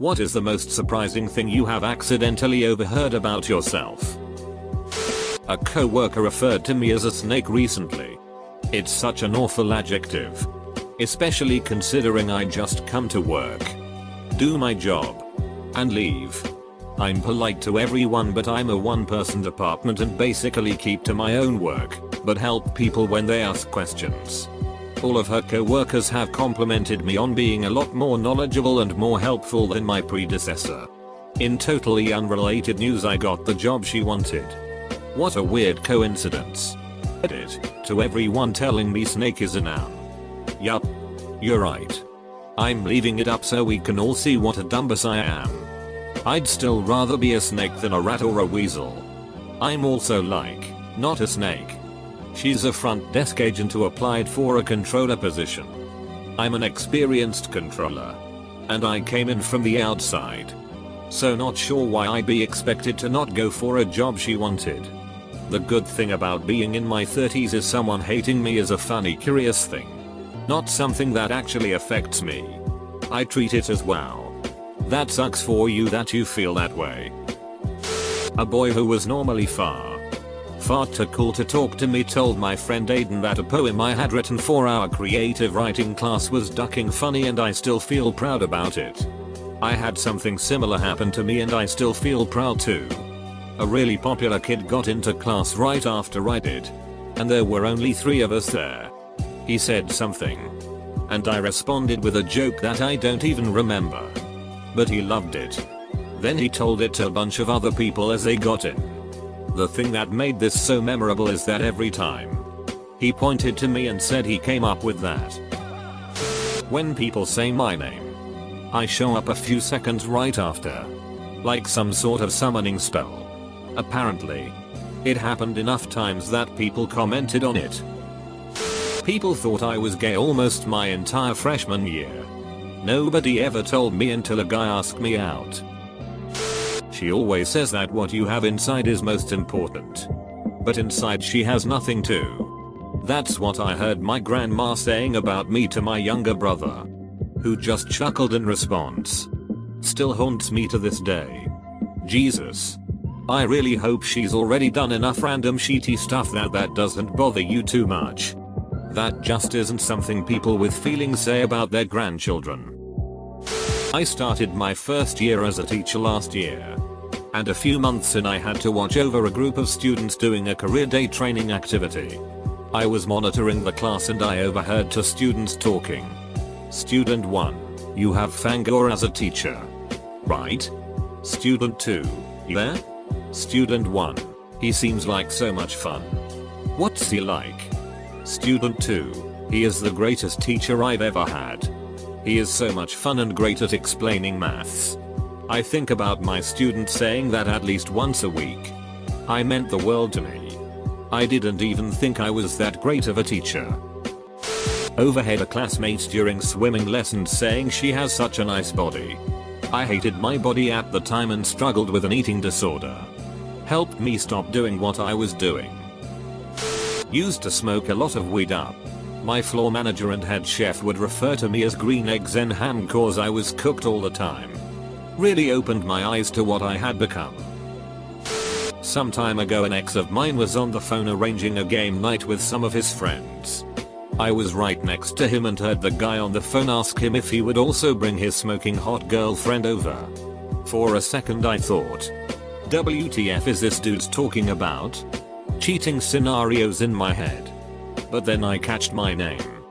What is the most surprising thing you have accidentally overheard about yourself? A coworker referred to me as a snake recently. It's such an awful adjective. Especially considering I just come to work, do my job, and leave. I'm polite to everyone, but I'm a one-person department and basically keep to my own work, but help people when they ask questions. All of her co-workers have complimented me on being a lot more knowledgeable and more helpful than my predecessor. In totally unrelated news, I got the job she wanted. What a weird coincidence. Edit, to everyone telling me snake is a noun. Yup. You're right. I'm leaving it up so we can all see what a dumbass I am. I'd still rather be a snake than a rat or a weasel. I'm also like, not a snake. She's a front desk agent who applied for a controller position. I'm an experienced controller. And I came in from the outside. So not sure why I'd be expected to not go for a job she wanted. The good thing about being in my 30s is someone hating me is a funny, curious thing. Not something that actually affects me. I treat it as wow. That sucks for you that you feel that way. A boy who was normally far too cool to talk to me told my friend Aiden that a poem I had written for our creative writing class was ducking funny, and I still feel proud about it. I had something similar happen to me and I still feel proud too. A really popular kid got into class right after I did. And there were only 3 of us there. He said something. And I responded with a joke that I don't even remember. But he loved it. Then he told it to a bunch of other people as they got in. The thing that made this so memorable is that every time he pointed to me and said he came up with that. When people say my name, I show up a few seconds right after. Like some sort of summoning spell. Apparently. It happened enough times that people commented on it. People thought I was gay almost my entire freshman year. Nobody ever told me until a guy asked me out. She always says that what you have inside is most important. But inside she has nothing too. That's what I heard my grandma saying about me to my younger brother. Who just chuckled in response. Still haunts me to this day. Jesus. I really hope she's already done enough random shitty stuff that doesn't bother you too much. That just isn't something people with feelings say about their grandchildren. I started my first year as a teacher last year. And a few months in I had to watch over a group of students doing a career day training activity. I was monitoring the class and I overheard 2 students talking. Student 1, you have Fangor as a teacher. Right? Student 2, you there? Student 1, he seems like so much fun. What's he like? Student 2, he is the greatest teacher I've ever had. He is so much fun and great at explaining maths. I think about my students saying that at least once a week. I meant the world to me. I didn't even think I was that great of a teacher. Overheard a classmate during swimming lessons saying she has such a nice body. I hated my body at the time and struggled with an eating disorder. Helped me stop doing what I was doing. Used to smoke a lot of weed up. My floor manager and head chef would refer to me as green eggs and ham cause I was cooked all the time. Really opened my eyes to what I had become. Some time ago an ex of mine was on the phone arranging a game night with some of his friends. I was right next to him and heard the guy on the phone ask him if he would also bring his smoking hot girlfriend over. For a second I thought, WTF is this dude's talking about? Cheating scenarios in my head. But then I catched my name.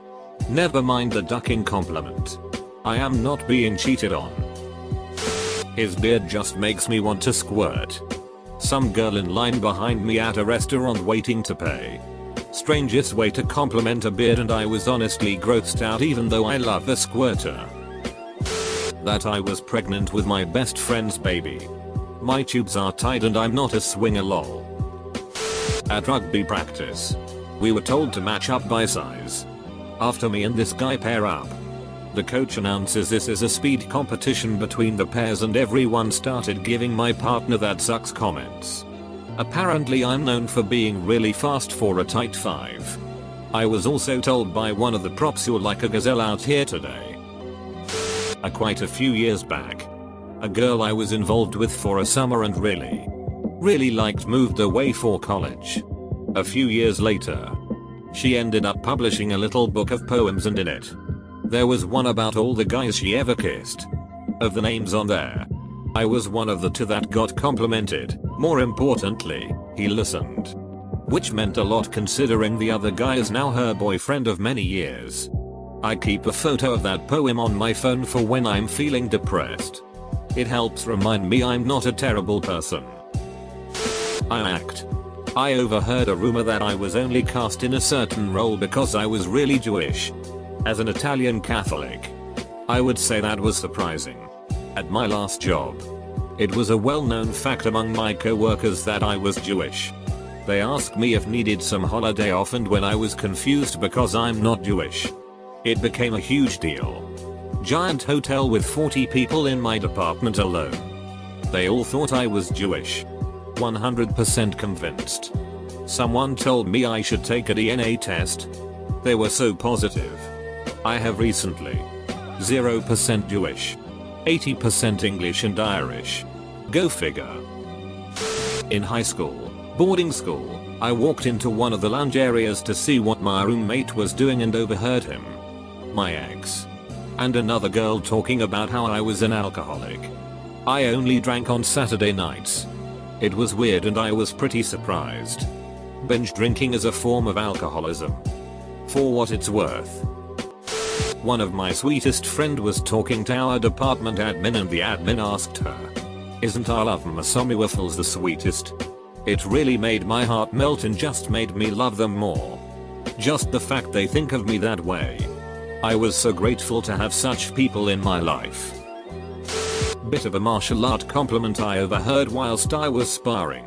Never mind the ducking compliment. I am not being cheated on. His beard just makes me want to squirt. Some girl in line behind me at a restaurant waiting to pay. Strangest way to compliment a beard, and I was honestly grossed out even though I love a squirter. That I was pregnant with my best friend's baby. My tubes are tied and I'm not a swinger lol. At rugby practice. We were told to match up by size. After me and this guy pair up. The coach announces this is a speed competition between the pairs and everyone started giving my partner that sucks comments. Apparently I'm known for being really fast for a tight 5. I was also told by one of the props you're like a gazelle out here today. Quite a few years back. A girl I was involved with for a summer and really liked moved away for college. A few years later, she ended up publishing a little book of poems, and in it, there was one about all the guys she ever kissed. Of the names on there, I was one of the two that got complimented. More importantly, he listened. Which meant a lot considering the other guy is now her boyfriend of many years. I keep a photo of that poem on my phone for when I'm feeling depressed. It helps remind me I'm not a terrible person. I overheard a rumor that I was only cast in a certain role because I was really Jewish. As an Italian Catholic, I would say that was surprising. At my last job, it was a well-known fact among my co-workers that I was Jewish. They asked me if needed some holiday off, and when I was confused because I'm not Jewish, it became a huge deal. Giant hotel with 40 people in my department alone. They all thought I was Jewish. 100% convinced. Someone told me I should take a DNA test. They were so positive. I have recently. 0% Jewish. 80% English and Irish. Go figure. In high school, boarding school, I walked into one of the lounge areas to see what my roommate was doing and overheard him, my ex, and another girl talking about how I was an alcoholic. I only drank on Saturday nights. It was weird and I was pretty surprised. Binge drinking is a form of alcoholism. For what it's worth. One of my sweetest friend was talking to our department admin, and the admin asked her, "Isn't our love Masami waffles the sweetest?" It really made my heart melt and just made me love them more. Just the fact they think of me that way. I was so grateful to have such people in my life. Bit of a martial art compliment I overheard whilst I was sparring.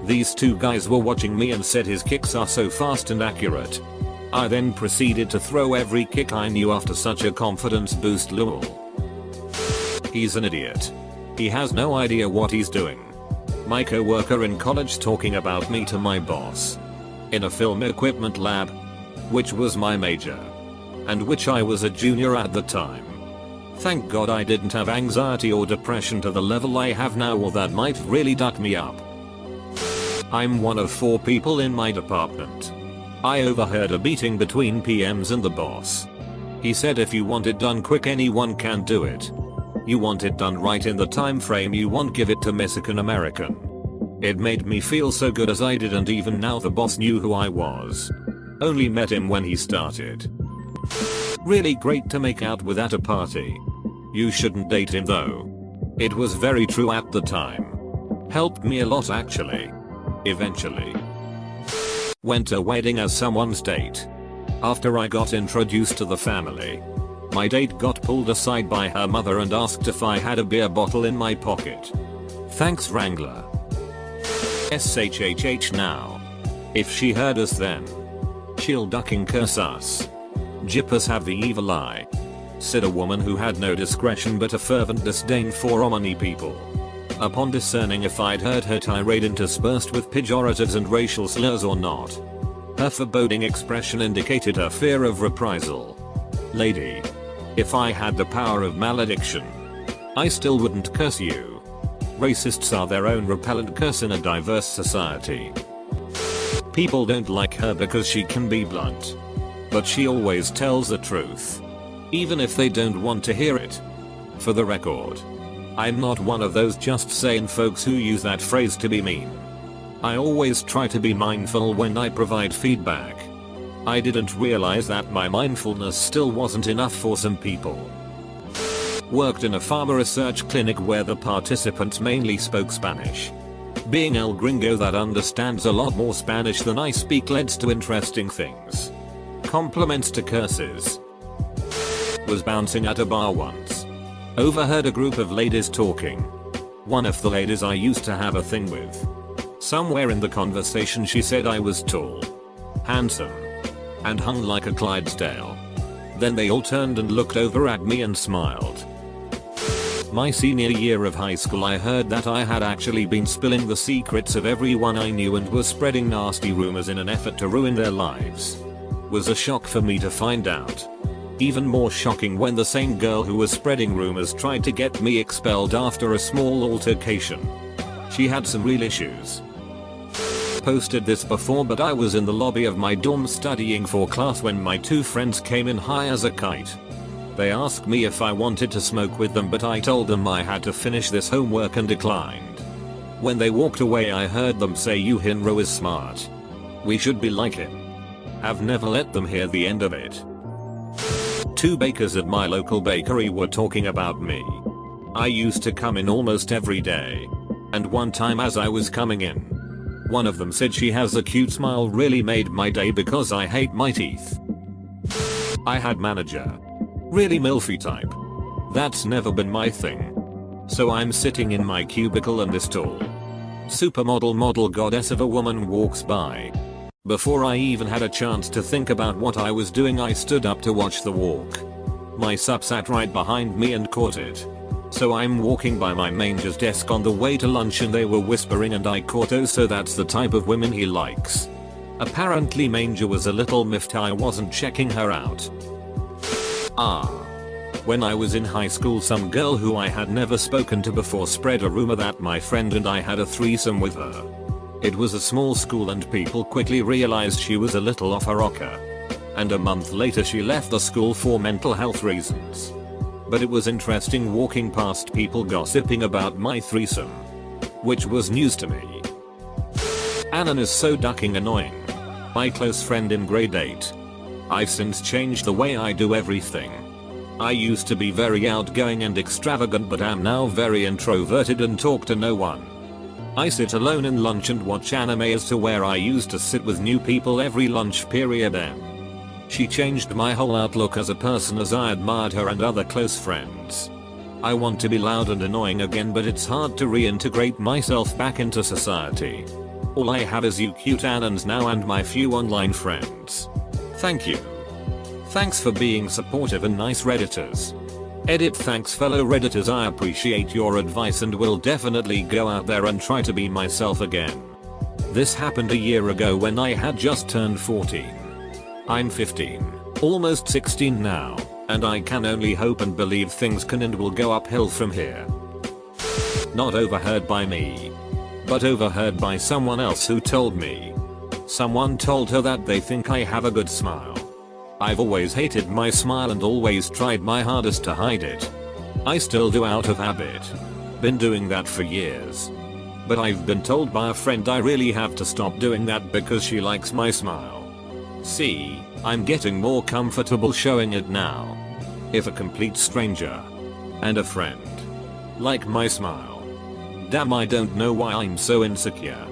These two guys were watching me and said his kicks are so fast and accurate. I then proceeded to throw every kick I knew after such a confidence boost. Lol. He's an idiot. He has no idea what he's doing. My co-worker in college talking about me to my boss. In a film equipment lab, which was my major, and which I was a junior at the time. Thank God I didn't have anxiety or depression to the level I have now, or that might really duck me up. I'm one of 4 people in my department. I overheard a meeting between PMs and the boss. He said if you want it done quick, anyone can do it. You want it done right in the time frame you want, give it to Mexican American. It made me feel so good as I didn't even know the boss knew who I was. Only met him when he started. Really great to make out with at a party. You shouldn't date him though. It was very true at the time. Helped me a lot actually. Eventually. Went to a wedding as someone's date. After I got introduced to the family, my date got pulled aside by her mother and asked if I had a beer bottle in my pocket. Thanks Wrangler. SHHH now. If she heard us then, she'll ducking curse us. Jippers have the evil eye. Said a woman who had no discretion but a fervent disdain for Omani people. Upon discerning if I'd heard her tirade interspersed with pejoratives and racial slurs or not, her foreboding expression indicated her fear of reprisal. Lady, if I had the power of malediction, I still wouldn't curse you. Racists are their own repellent curse in a diverse society. People don't like her because she can be blunt. But she always tells the truth. Even if they don't want to hear it. For the record, I'm not one of those just saying folks who use that phrase to be mean. I always try to be mindful when I provide feedback. I didn't realize that my mindfulness still wasn't enough for some people. Worked in a pharma research clinic where the participants mainly spoke Spanish. Being El Gringo that understands a lot more Spanish than I speak leads to interesting things. Compliments to curses. Was bouncing at a bar once. Overheard a group of ladies talking. One of the ladies I used to have a thing with. Somewhere in the conversation she said I was tall, handsome, and hung like a Clydesdale. Then they all turned and looked over at me and smiled. My senior year of high school I heard that I had actually been spilling the secrets of everyone I knew and was spreading nasty rumors in an effort to ruin their lives. Was a shock for me to find out. Even more shocking when the same girl who was spreading rumors tried to get me expelled after a small altercation. She had some real issues. Posted this before, but I was in the lobby of my dorm studying for class when my two friends came in high as a kite. They asked me if I wanted to smoke with them, but I told them I had to finish this homework and declined. When they walked away, I heard them say, "You Hinro is smart. We should be like him." Have never let them hear the end of it. Two bakers at my local bakery were talking about me. I used to come in almost every day. And one time as I was coming in, one of them said she has a cute smile, really made my day because I hate my teeth. I had manager. Really milfy type. That's never been my thing. So I'm sitting in my cubicle and this tall supermodel model goddess of a woman walks by. Before I even had a chance to think about what I was doing, I stood up to watch the walk. My sup sat right behind me and caught it. So I'm walking by my manger's desk on the way to lunch and they were whispering and I caught, "Oh, so that's the type of women he likes." Apparently Manger was a little miffed I wasn't checking her out. When I was in high school, some girl who I had never spoken to before spread a rumor that my friend and I had a threesome with her. It was a small school and people quickly realized she was a little off her rocker. And a month later she left the school for mental health reasons. But it was interesting walking past people gossiping about my threesome, which was news to me. Anon is so ducking annoying. My close friend in grade 8. I've since changed the way I do everything. I used to be very outgoing and extravagant, but am now very introverted and talk to no one. I sit alone in lunch and watch anime as to where I used to sit with new people every lunch period. She changed my whole outlook as a person as I admired her and other close friends. I want to be loud and annoying again, but it's hard to reintegrate myself back into society. All I have is you cute Anons now and my few online friends. Thank you. Thanks for being supportive and nice Redditors. Edit. Thanks fellow Redditors, I appreciate your advice and will definitely go out there and try to be myself again. This happened a year ago when I had just turned 14. I'm 15, almost 16 now, and I can only hope and believe things can and will go uphill from here. Not overheard by me, but overheard by someone else who told me. Someone told her that they think I have a good smile. I've always hated my smile and always tried my hardest to hide it. I still do out of habit. Been doing that for years. But I've been told by a friend I really have to stop doing that because she likes my smile. See, I'm getting more comfortable showing it now. If a complete stranger and a friend like my smile. Damn, I don't know why I'm so insecure.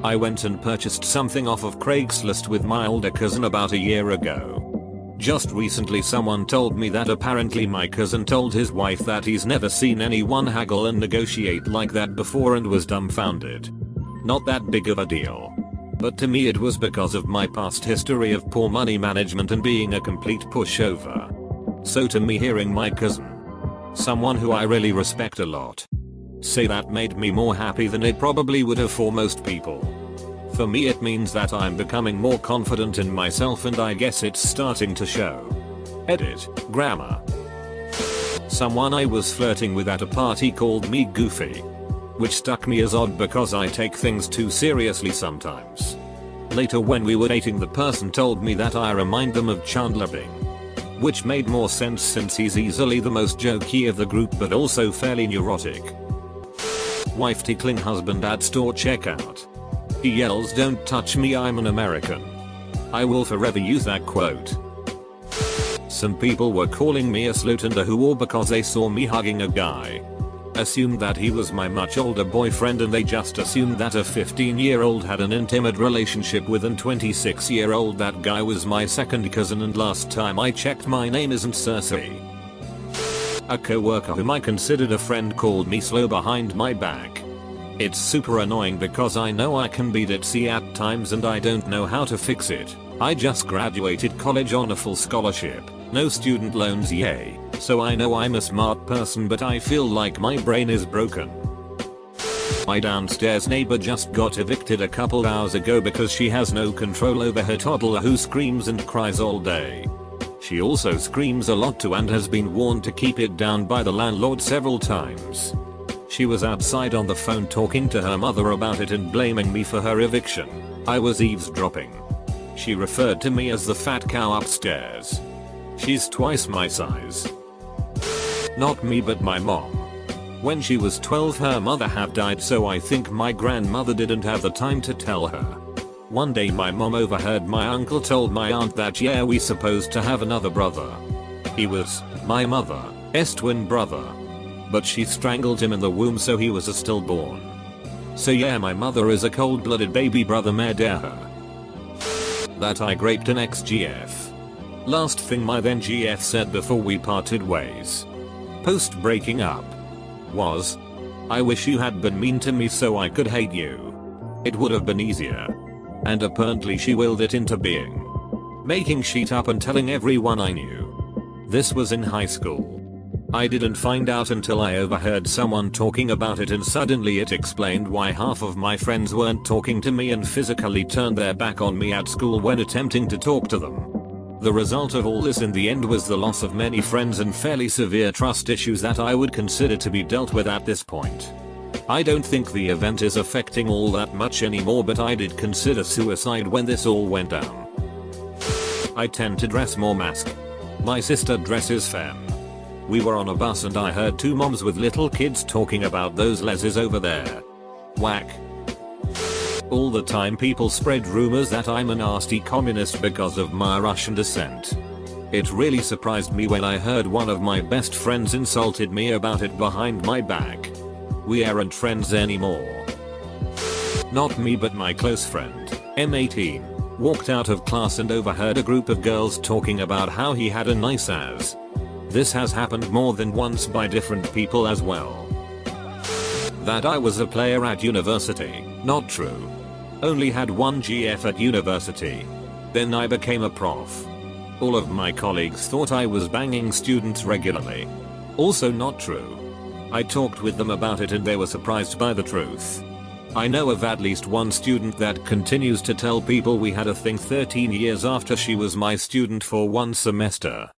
I went and purchased something off of Craigslist with my older cousin about a year ago. Just recently someone told me that apparently my cousin told his wife that he's never seen anyone haggle and negotiate like that before and was dumbfounded. Not that big of a deal. But to me it was because of my past history of poor money management and being a complete pushover. So to me, hearing my cousin, someone who I really respect a lot, say that made me more happy than it probably would have for most people. For me it means that I'm becoming more confident in myself and I guess it's starting to show. Edit. Grammar. Someone I was flirting with at a party called me goofy, which struck me as odd because I take things too seriously sometimes. Later when we were dating, the person told me that I remind them of Chandler Bing, which made more sense since he's easily the most jokey of the group but also fairly neurotic. Wife tickling husband at store checkout. He yells, "Don't touch me, I'm an American." I will forever use that quote. Some people were calling me a slut and a whore because they saw me hugging a guy. Assumed that he was my much older boyfriend and they just assumed that a 15-year-old had an intimate relationship with an 26-year-old. That guy was my second cousin and last time I checked my name isn't Cersei. A co-worker whom I considered a friend called me slow behind my back. It's super annoying because I know I can be ditzy at times and I don't know how to fix it. I just graduated college on a full scholarship, no student loans, yay. So I know I'm a smart person but I feel like my brain is broken. My downstairs neighbor just got evicted a couple hours ago because she has no control over her toddler who screams and cries all day. She also screams a lot too and has been warned to keep it down by the landlord several times. She was outside on the phone talking to her mother about it and blaming me for her eviction. I was eavesdropping. She referred to me as the fat cow upstairs. She's twice my size. Not me but my mom. When she was 12 her mother had died, so I think my grandmother didn't have the time to tell her. One day my mom overheard my uncle told my aunt that yeah we supposed to have another brother. He was my mother's twin brother. But she strangled him in the womb so he was a stillborn. So yeah my mother is a cold-blooded baby brother, may dare her. That I raped an ex-GF. Last thing my then GF said before we parted ways, post breaking up, was, "I wish you had been mean to me so I could hate you. It would have been easier." And apparently she willed it into being, making shit up and telling everyone I knew. This was in high school. I didn't find out until I overheard someone talking about it, and suddenly it explained why half of my friends weren't talking to me and physically turned their back on me at school when attempting to talk to them. The result of all this in the end was the loss of many friends and fairly severe trust issues that I would consider to be dealt with at this point. I don't think the event is affecting all that much anymore, but I did consider suicide when this all went down. I tend to dress more masc. My sister dresses femme. We were on a bus and I heard two moms with little kids talking about those leses over there. Whack. All the time people spread rumors that I'm a nasty communist because of my Russian descent. It really surprised me when I heard one of my best friends insulted me about it behind my back. We aren't friends anymore. Not me but my close friend, M18, walked out of class and overheard a group of girls talking about how he had a nice ass. This has happened more than once by different people as well. That I was a player at university, not true. Only had one GF at university. Then I became a prof. All of my colleagues thought I was banging students regularly. Also not true. I talked with them about it and they were surprised by the truth. I know of at least one student that continues to tell people we had a thing 13 years after she was my student for one semester.